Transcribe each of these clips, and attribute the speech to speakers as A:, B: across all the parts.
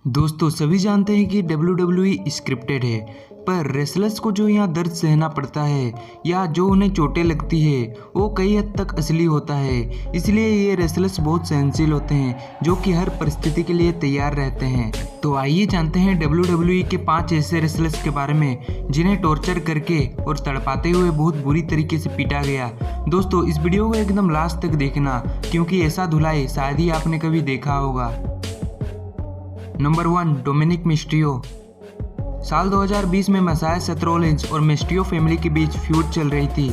A: दोस्तों सभी जानते हैं कि WWE स्क्रिप्टेड है, पर रेसलर्स को जो यहाँ दर्द सहना पड़ता है या जो उन्हें चोटें लगती है वो कई हद तक असली होता है। इसलिए ये रेसलर्स बहुत सहनशील होते हैं जो कि हर परिस्थिति के लिए तैयार रहते हैं। तो आइए जानते हैं WWE के 5 ऐसे रेसलर्स के बारे में जिन्हें टॉर्चर करके और तड़पाते हुए बहुत बुरी तरीके से पीटा गया। दोस्तों इस वीडियो को एकदम लास्ट तक देखना, क्योंकि ऐसा धुलाई शायद ही आपने कभी देखा होगा। Number 1, Dominik Mysterio. साल 2020 में मसाया सेथ रॉलिंस और मिस्ट्रियो फैमिली के बीच फ्यूड चल रही थी,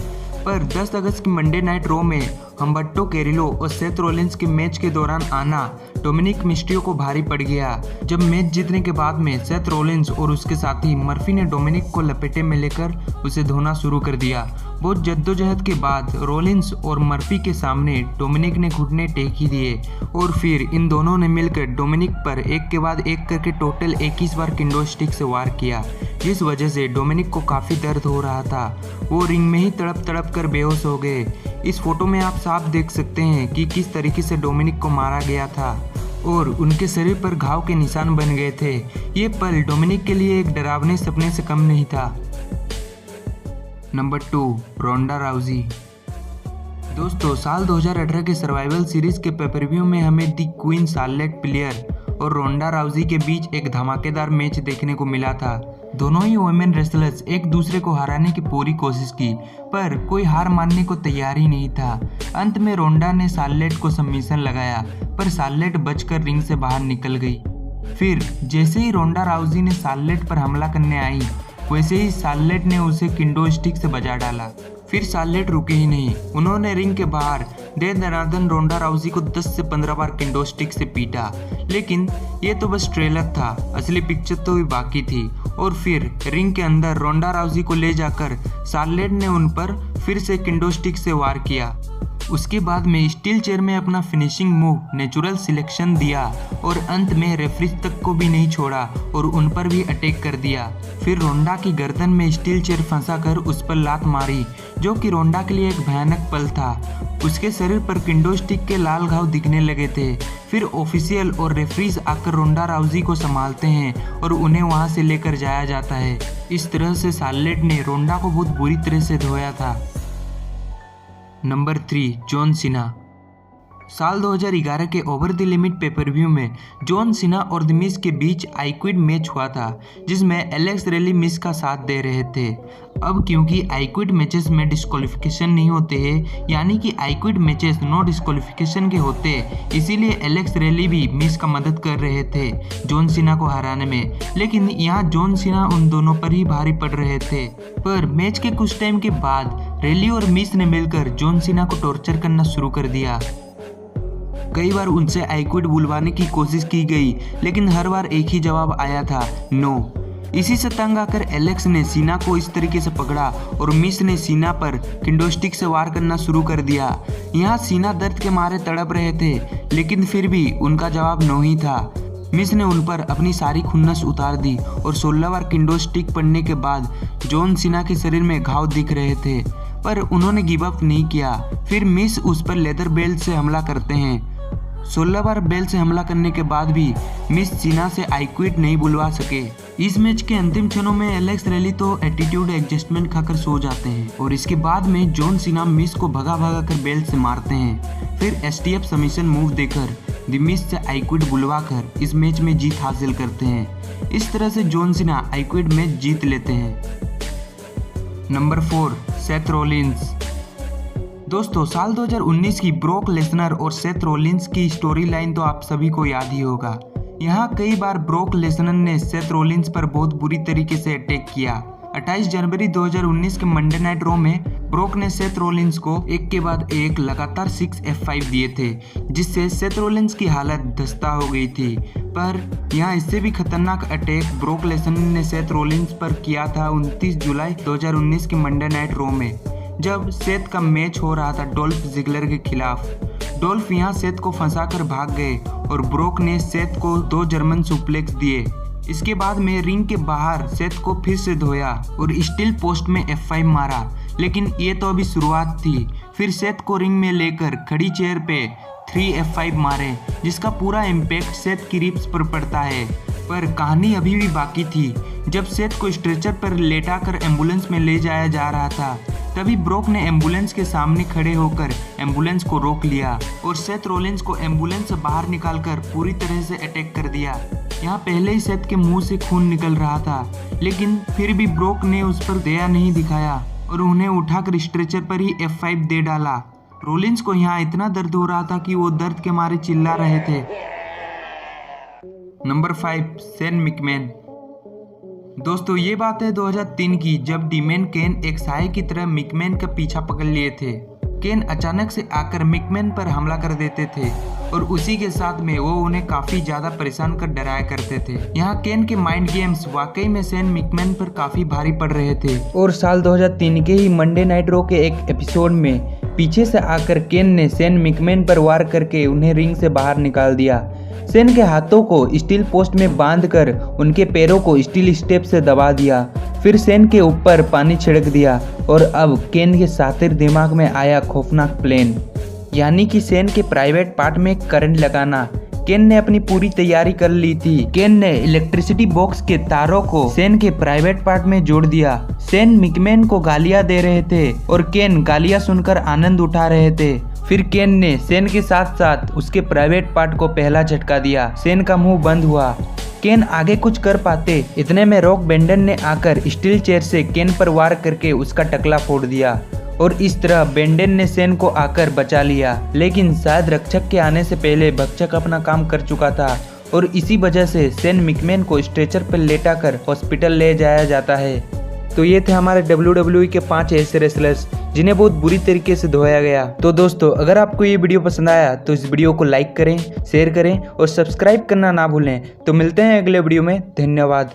A: पर 10 अगस्त की मंडे नाइट रॉ में हम्बर्टो कैरिलो और सेथ रॉलिंस के मैच के दौरान आना डोमिनिक मिस्ट्रियो को भारी पड़ गया। जब मैच जीतने के बाद में सेथ रॉलिंस और उसके साथी मर्फी ने डोमिनिक को लपेटे में लेकर उसे धोना शुरू कर दिया। बहुत जद्दोजहद के बाद रॉलिंस और मर्फी के सामने डोमिनिक ने घुटने टेक ही दिए और फिर इन दोनों ने मिलकर डोमिनिक पर एक के बाद एक करके टोटल 21 बार किंडो स्टिक से वार किया, जिस वजह से डोमिनिक को काफ़ी दर्द हो रहा था। वो रिंग में ही तड़प तड़प कर बेहोश हो गए। इस फोटो में आप साफ देख सकते हैं कि किस तरीके से डोमिनिक को मारा गया था और उनके शरीर पर घाव के निशान बन गए थे। ये पल डोमिनिक के लिए एक डरावने सपने से कम नहीं था। नंबर 2, रोंडा राउजी। दोस्तों साल 2018 के सर्वाइवल सीरीज के पेपरव्यू में हमें दी क्वीन शार्लेट फ्लेयर और रोंडा राउजी के बीच एक धमाकेदार मैच देखने को मिला था। दोनों ही वुमेन रेसलर्स एक दूसरे को हराने की पूरी कोशिश की, पर कोई हार मानने को तैयार ही नहीं था। अंत में रोंडा ने शार्लेट को सबमिशन लगाया, पर शार्लेट बचकर रिंग से बाहर निकल गई। फिर जैसे ही रोंडा राउजी ने शार्लेट पर हमला करने आई, वैसे ही शार्लेट ने उसे किंडो स्टिक से बजा डाला। फिर शार्लेट रुके ही नहीं, उन्होंने रिंग के बाहर दे दनादन रोंडा राउजी को 10 से 15 बार किंडो स्टिक से पीटा। लेकिन ये तो बस ट्रेलर था, असली पिक्चर तो भी बाकी थी। और फिर रिंग के अंदर रोंडा राउजी को ले जाकर शार्लेट ने उन पर फिर से किंडो स्टिक से वार किया। उसके बाद में स्टील चेयर में अपना फिनिशिंग मूव नेचुरल सिलेक्शन दिया और अंत में रेफरी तक को भी नहीं छोड़ा और उन पर भी अटैक कर दिया। फिर रोंडा की गर्दन में स्टील चेयर फंसाकर उस पर लात मारी, जो कि रोंडा के लिए एक भयानक पल था। उसके शरीर पर किंडो स्टिक के लाल घाव दिखने लगे थे। फिर ऑफिशियल और रेफरीज आकर रोंडा राउजी को संभालते हैं और उन्हें वहां से लेकर जाया जाता है। इस तरह से शार्लेट ने रोंडा को बहुत बुरी तरह से धोया था। Number 3, John Cena. साल 2011 के ओवर द लिमिट पेपरव्यू में जॉन सीना और द मिज के बीच आई क्विट मैच हुआ था, जिसमें एलेक्स रेली मिज का साथ दे रहे थे। अब क्योंकि आई क्विट मैचेस में डिस्क्वालिफिकेशन नहीं होते हैं, यानी कि I quit matches no disqualification के होते, इसीलिए एलेक्स रेली भी मिज का मदद कर रहे थे जॉन सीना को हराने में। लेकिन यहाँ जॉन सीना उन दोनों पर ही भारी पड़ रहे थे। पर मैच के कुछ टाइम के बाद रेली और मिज ने मिलकर जॉन सीना को टॉर्चर करना शुरू कर दिया। कई बार उनसे आई क्विट बुलवाने की कोशिश की गई, लेकिन हर बार एक ही जवाब आया था, नो। इसी से तंग आकर एलेक्स ने सीना को इस तरीके से पकड़ा और मिस ने सीना पर किंडो स्टिक से वार करना शुरू कर दिया। यहाँ सीना दर्द के मारे तड़प रहे थे, लेकिन फिर भी उनका जवाब नो ही था। मिस ने उन पर अपनी सारी खुन्नस उतार दी और 16 बार किंडो स्टिक पड़ने के बाद जॉन सीना के शरीर में घाव दिख रहे थे, पर उन्होंने गिव अप नहीं किया। फिर मिस उस पर लेदर बेल्ट से हमला करते हैं। 16 बार बेल्ट से हमला करने के बाद भी मिस सीना से आई क्विट नहीं बुलवा सके। इस मैच के अंतिम क्षणों में एलेक्स रेली तो एटीट्यूड एडजस्टमेंट खाकर सो जाते हैं और इसके बाद में जॉन सीना मिस को भगा भगा कर बेल्ट से मारते हैं। फिर एसटीएफ सबमिशन मूव देकर द मिस से आई क्विट बुलवा कर इस मैच में जीत हासिल करते हैं। इस तरह से John Cena I quit match जीत लेते हैं। Number 4, Seth Rollins. दोस्तों साल 2019 की ब्रोक लेसनर और सेथ रॉलिंस की स्टोरी लाइन तो आप सभी को याद ही होगा। यहाँ कई बार ब्रोक लेसनर ने सेथ रॉलिंस पर बहुत बुरी तरीके से अटैक किया। 28 जनवरी 2019 के मंडे नाइट रॉ में ब्रोक ने सेथ रॉलिंस को एक के बाद एक लगातार 6 F5 दिए थे, जिससे सेथ रॉलिंस की हालत धस्ता हो गई थी। पर यहाँ इससे भी खतरनाक अटैक ब्रोक लेसनर ने सेथ रॉलिंस पर किया था 29 जुलाई 2019 के मंडे नाइट रॉ में, जब सेथ का मैच हो रहा था डोल्फ जिगलर के खिलाफ। डोल्फ यहाँ सेथ को फंसाकर भाग गए और ब्रोक ने सेथ को 2 जर्मन सुप्लेक्स दिए। इसके बाद में रिंग के बाहर सेथ को फिर से धोया और स्टील पोस्ट में F5 मारा। लेकिन ये तो अभी शुरुआत थी। फिर सेथ को रिंग में लेकर खड़ी चेयर पे 3 F5 मारे, जिसका पूरा इम्पैक्ट सेथ की रिब्स पर पड़ता है। पर कहानी अभी भी बाकी थी। जब सेथ को स्ट्रेचर पर लेटाकर एम्बुलेंस में ले जाया जा रहा था, तभी ब्रोक ने एम्बुलेंस के सामने खड़े होकर एम्बुलेंस को रोक लिया और सेथ रोलिंस को एम्बुलेंस से बाहर निकालकर पूरी तरह से अटैक कर दिया। यहाँ पहले ही सेथ के मुंह से खून निकल रहा था, लेकिन फिर भी ब्रोक ने उस पर दया नहीं दिखाया और उन्हें उठाकर स्ट्रेचर पर ही F5 दे डाला। रोलिंस को यहाँ इतना दर्द हो रहा था कि वो दर्द के मारे चिल्ला रहे थे। नंबर 5, सेन मिकमैन। दोस्तों ये बात है 2003 की, जब डीमैन केन एक साये की तरह मिकमैन का पीछा पकड़ लिए थे। केन अचानक से आकर मिकमैन पर हमला कर देते थे और उसी के साथ में वो उन्हें काफी ज्यादा परेशान कर डराया करते थे। यहाँ केन के माइंड गेम्स वाकई में सेन मिकमैन पर काफी भारी पड़ रहे थे और साल 2003 के ही मंडे नाइट रॉ के एक एपिसोड में पीछे से आकर केन ने सेन मिकमैन पर वार करके उन्हें रिंग से बाहर निकाल दिया। सेन के हाथों को स्टील पोस्ट में बांधकर उनके पैरों को स्टील स्टेप से दबा दिया, फिर सेन के ऊपर पानी छिड़क दिया और अब केन के सातिर दिमाग में आया खौफनाक प्लान, यानी कि सेन के प्राइवेट पार्ट में करंट लगाना। केन ने अपनी पूरी तैयारी कर ली थी। केन ने इलेक्ट्रिसिटी बॉक्स के तारों को सेन के प्राइवेट पार्ट में जोड़ दिया। सेन मिकमैन को गालियां दे रहे थे और केन गालियां सुनकर आनंद उठा रहे थे। फिर केन ने सेन के साथ साथ उसके प्राइवेट पार्ट को पहला झटका दिया। सेन का मुंह बंद हुआ। केन आगे कुछ कर पाते, इतने में रॉक बेंडन ने आकर स्टील चेयर से केन पर वार करके उसका टकला फोड़ दिया और इस तरह बेंडन ने सेन को आकर बचा लिया। लेकिन शायद रक्षक के आने से पहले भक्षक अपना काम कर चुका था और इसी वजह से सेन मिकमैन को स्ट्रेचर पर लेटाकर हॉस्पिटल ले जाया जाता है। तो ये थे हमारे WWE के 5 ऐसे रेसलर्स जिन्हें बहुत बुरी तरीके से धोया गया। तो दोस्तों अगर आपको ये वीडियो पसंद आया तो इस वीडियो को लाइक करें, शेयर करें और सब्सक्राइब करना ना भूलें। तो मिलते हैं अगले वीडियो में। धन्यवाद।